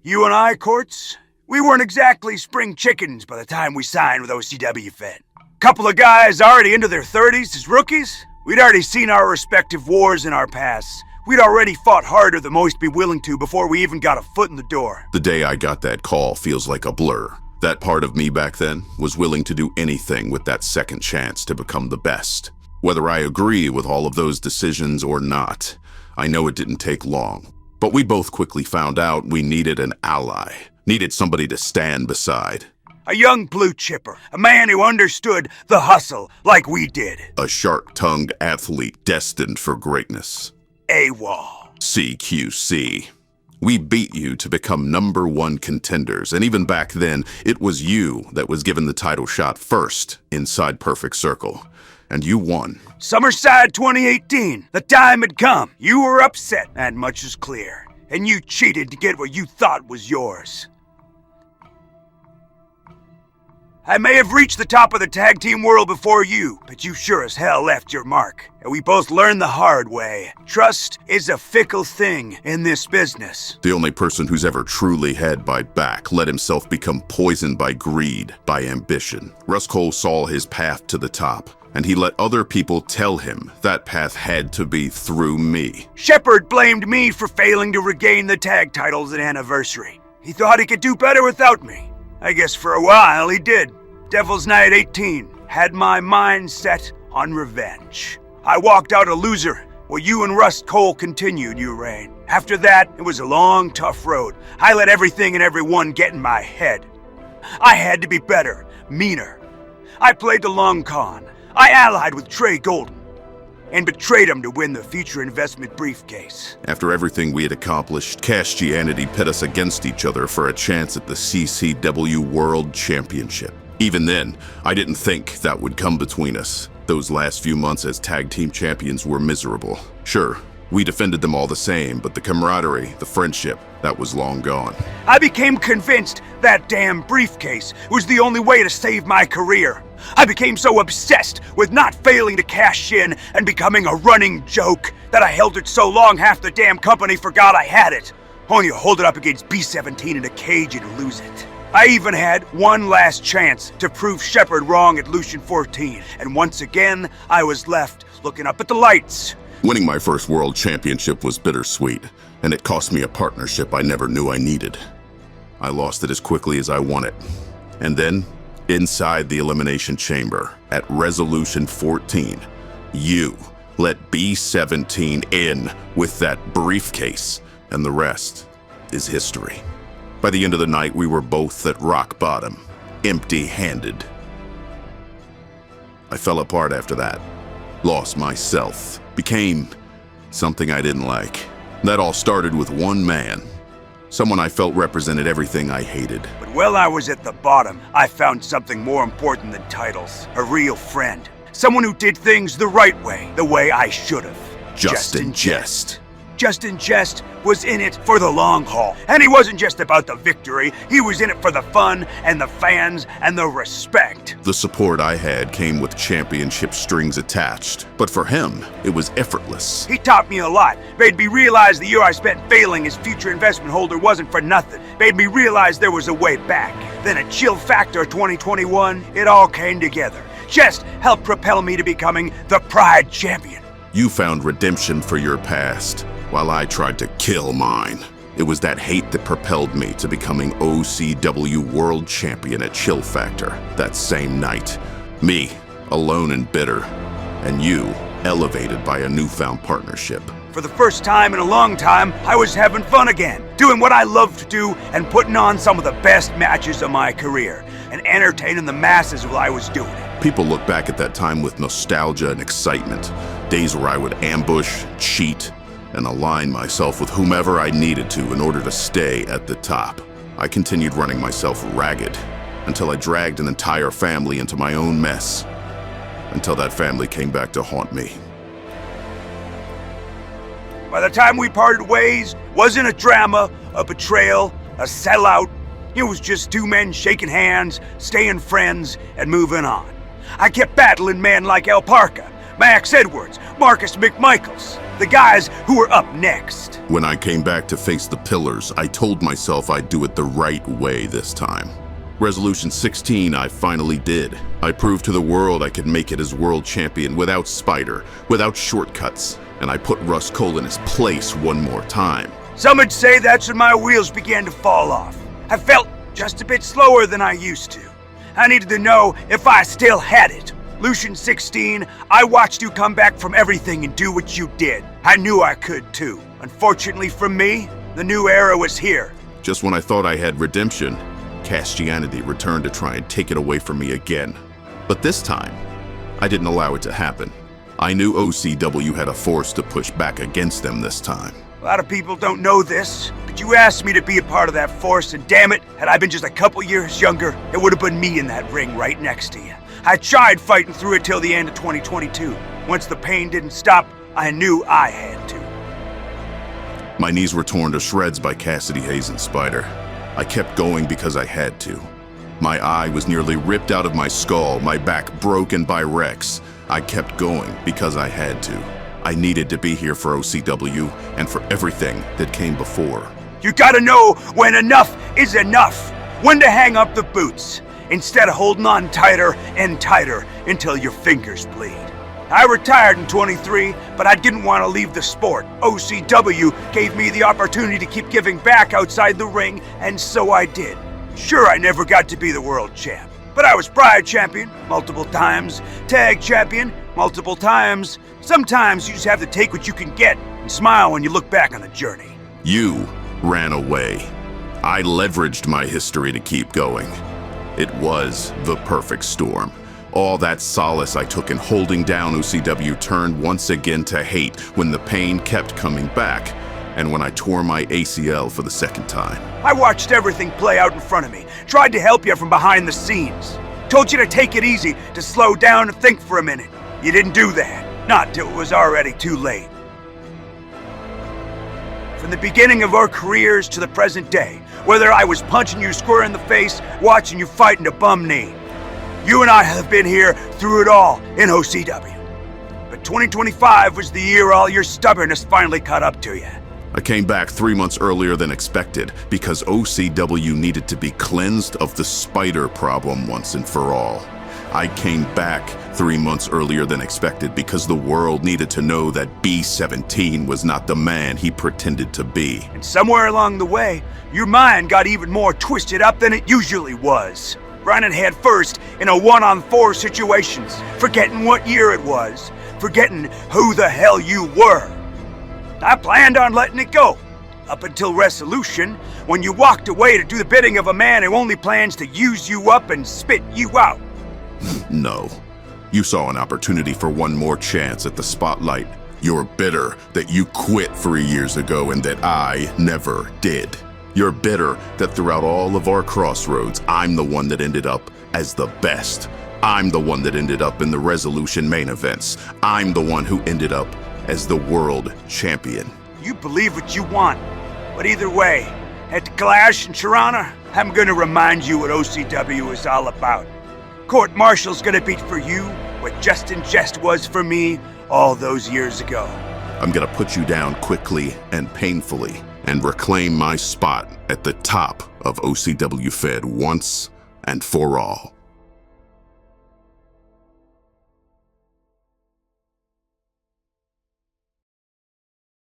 You and I, Quartz, we weren't exactly spring chickens by the time we signed with OCWFED. Couple of guys already into their 30s as rookies. We'd already seen our respective wars in our pasts. We'd already fought harder than most be willing to before we even got a foot in the door. The day I got that call feels like a blur. That part of me back then was willing to do anything with that second chance to become the best. Whether I agree with all of those decisions or not, I know it didn't take long. But we both quickly found out we needed an ally, needed somebody to stand beside. A young blue chipper, a man who understood the hustle like we did. A sharp-tongued athlete destined for greatness. AWOL. CQC. We beat you to become #1 contenders, and even back then, it was you that was given the title shot first inside Perfect Circle. And you won. Summerside 2018. The time had come. You were upset, and much is clear. And you cheated to get what you thought was yours. I may have reached the top of the tag team world before you, but you sure as hell left your mark. And we both learned the hard way. Trust is a fickle thing in this business. The only person who's ever truly had my back let himself become poisoned by greed, by ambition. Russ Cole saw his path to the top, and he let other people tell him that path had to be through me. Shepard blamed me for failing to regain the tag titles at Anniversary. He thought he could do better without me. I guess for a while he did. Devil's Night 18 had my mind set on revenge. I walked out a loser while you and Russ Cole continued your reign. After that, it was a long, tough road. I let everything and everyone get in my head. I had to be better, meaner. I played the long con. I allied with Trey Golden and betrayed him to win the future investment briefcase. After everything we had accomplished, Castianity pit us against each other for a chance at the CCW World Championship. Even then, I didn't think that would come between us. Those last few months as tag team champions were miserable. Sure, we defended them all the same, but the camaraderie, the friendship, that was long gone. I became convinced that damn briefcase was the only way to save my career. I became so obsessed with not failing to cash in and becoming a running joke that I held it so long half the damn company forgot I had it. Only to hold it up against B-17 in a cage and lose it. I even had one last chance to prove Shepard wrong at Lucian 14, and once again, I was left looking up at the lights. Winning my first world championship was bittersweet, and it cost me a partnership I never knew I needed. I lost it as quickly as I won it. And then, inside the Elimination Chamber, at Resolution 14, you let B-17 in with that briefcase, and the rest is history. By the end of the night, we were both at rock bottom, empty-handed. I fell apart after that, lost myself, became something I didn't like. That all started with one man, someone I felt represented everything I hated. But while I was at the bottom, I found something more important than titles. A real friend. Someone who did things the right way, the way I should have. Justin Jest. Justin Jest was in it for the long haul. And he wasn't just about the victory, he was in it for the fun and the fans and the respect. The support I had came with championship strings attached, but for him, it was effortless. He taught me a lot, made me realize the year I spent failing as future investment holder wasn't for nothing, made me realize there was a way back. Then at Chill Factor 2021, it all came together. Jest helped propel me to becoming the Pride Champion. You found redemption for your past, while I tried to kill mine. It was that hate that propelled me to becoming OCW World Champion at Chill Factor that same night. Me, alone and bitter, and you, elevated by a newfound partnership. For the first time in a long time, I was having fun again, doing what I love to do and putting on some of the best matches of my career, and entertaining the masses while I was doing it. People look back at that time with nostalgia and excitement, days where I would ambush, cheat, and align myself with whomever I needed to in order to stay at the top. I continued running myself ragged until I dragged an entire family into my own mess, until that family came back to haunt me. By the time we parted ways, wasn't a drama, a betrayal, a sellout. It was just two men shaking hands, staying friends, and moving on. I kept battling men like El Parca, Max Edwards, Marcus McMichaels. The guys who were up next. When I came back to face the pillars, I told myself I'd do it the right way this time. Resolution 16, I finally did. I proved to the world I could make it as world champion without Spider, without shortcuts, and I put Russ Cole in his place one more time. Some would say that's when my wheels began to fall off. I felt just a bit slower than I used to. I needed to know if I still had it. Lucian 16, I watched you come back from everything and do what you did. I knew I could too. Unfortunately for me, the new era was here. Just when I thought I had redemption, Castianity returned to try and take it away from me again. But this time, I didn't allow it to happen. I knew OCW had a force to push back against them this time. A lot of people don't know this, but you asked me to be a part of that force, and damn it, had I been just a couple years younger, it would have been me in that ring right next to you. I tried fighting through it till the end of 2022. Once the pain didn't stop, I knew I had to. My knees were torn to shreds by Cassidy Hayes and Spider. I kept going because I had to. My eye was nearly ripped out of my skull, my back broken by Rex. I kept going because I had to. I needed to be here for OCW and for everything that came before. You gotta know when enough is enough. When to hang up the boots, instead of holding on tighter and tighter until your fingers bleed. I retired in 23, but I didn't want to leave the sport. OCW gave me the opportunity to keep giving back outside the ring, and so I did. Sure, I never got to be the world champ, but I was Pride champion multiple times, tag champion multiple times. Sometimes you just have to take what you can get and smile when you look back on the journey. You ran away. I leveraged my history to keep going. It was the perfect storm. All that solace I took in holding down OCW turned once again to hate when the pain kept coming back, and when I tore my ACL for the second time. I watched everything play out in front of me, tried to help you from behind the scenes. Told you to take it easy, to slow down and think for a minute. You didn't do that, not till it was already too late. From the beginning of our careers to the present day, whether I was punching you square in the face, watching you fight in a bum knee, you and I have been here through it all in OCW. But 2025 was the year all your stubbornness finally caught up to you. I came back 3 months earlier than expected because OCW needed to be cleansed of the Spider problem once and for all. I came back 3 months earlier than expected because the world needed to know that B-17 was not the man he pretended to be. And somewhere along the way, your mind got even more twisted up than it usually was. Running head first in a 1-on-4 situations, forgetting what year it was, forgetting who the hell you were. I planned on letting it go, up until Resolution, when you walked away to do the bidding of a man who only plans to use you up and spit you out. No. You saw an opportunity for one more chance at the spotlight. You're bitter that you quit 3 years ago and that I never did. You're bitter that throughout all of our crossroads, I'm the one that ended up as the best. I'm the one that ended up in the Resolution main events. I'm the one who ended up as the world champion. You believe what you want, but either way, at the Clash in Toronto, I'm gonna remind you what OCW is all about. Cort Marshall's gonna be for you what Justin Jest was for me all those years ago. I'm gonna put you down quickly and painfully and reclaim my spot at the top of OCWFED once and for all.